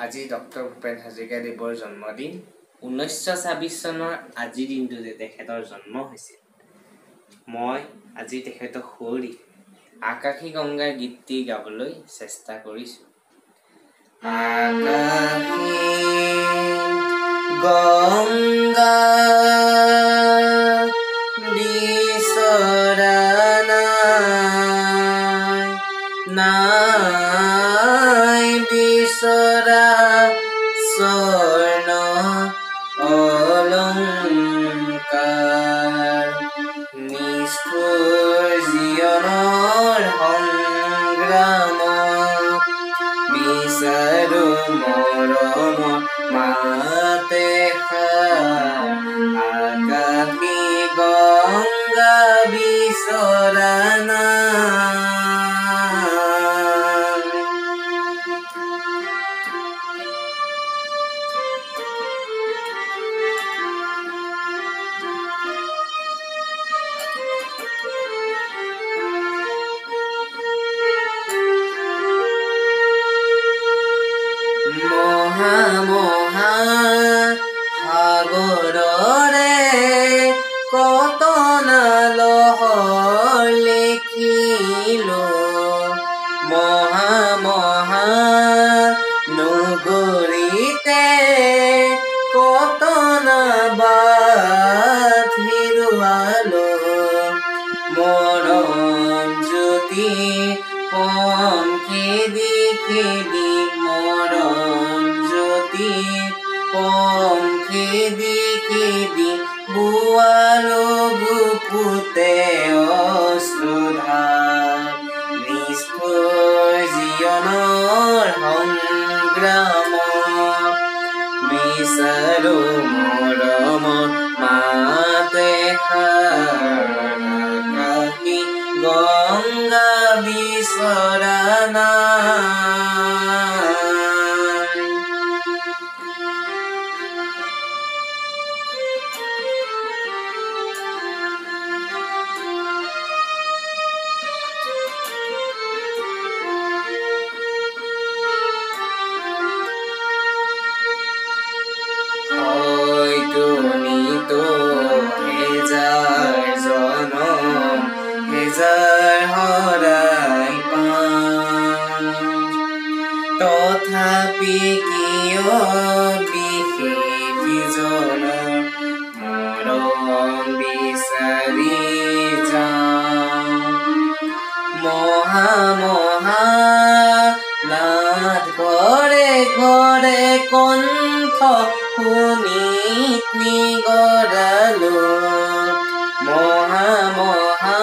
আজি ডক্টৰ ভূপেন হাজৰিকাদেৱৰ জন্মদিন 1926 চনৰ আজি দিনটোতে তেখেতৰ জন্ম হৈছিল। মই আজি তেখেতক সুঁৱৰি আকাশী গংগাৰ গীতটি গাবলৈ চেষ্টা কৰিছোঁ। আকাশী গংগা বিচৰা নাই বিচৰা স্বৰ্ণ অলংকাৰ, নিষ্ঠুৰ জীৱনৰ সংগ্ৰামত বিচাৰো মৰমৰ মাতে আকাশী গংগা বিচৰা নাই। মহা মহা সাগৰৰে কতনা লহৰ লিখিলো, মহা মহা নগৰীতে কতনা বাট হেৰুৱালো, মৰম জ্যোতি পম খেদি খেদি মৰম জ্যোতি পম খেদি খেদি বোৱালো বুকুতে অশ্ৰুধাৰ, নিষ্ঠুৰ জীৱনৰ সংগ্ৰামত বিচাৰো মৰমৰ মাতে আকাশী গংগা বিচৰা নাই। হয়তো নিতো হেজাৰ জনম হেজাৰ হৰাই পাম, তথাপি কিয় বিশেষজনৰ মৰম বিচাৰি যাওঁ, মহা মহা নাদ ঘৰে ঘৰে কণ্ঠ শুনি নিগৰালো, মহা মহা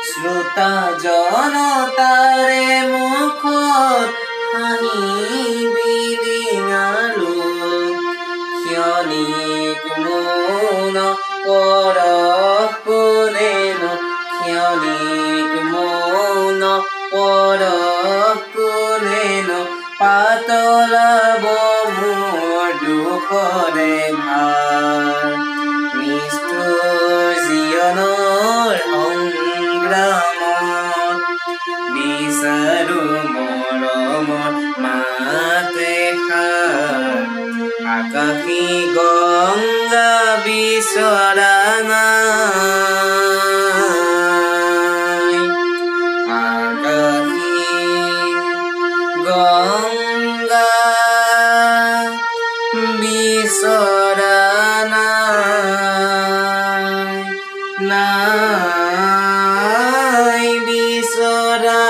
শ্ৰোতা জনতাৰে মুখত হাঁহি বিৰিঙালো, ক্ষণিক মৌন পৰশ কোনেনো, ক্ষণিক মৌন পৰশ কোনেনো পাতলাব মোৰ দুখৰে ভাৰ, নিষ্ঠুৰ জীৱনৰ সংগ্ৰামত বিচাৰো মৰমৰ মাতে আকাশী গংগা বিচৰা নাই। আকাশী গংগা বিচৰা নাই, নাই বিচৰা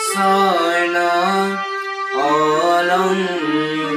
স্বৰ্ণ অলংকাৰ।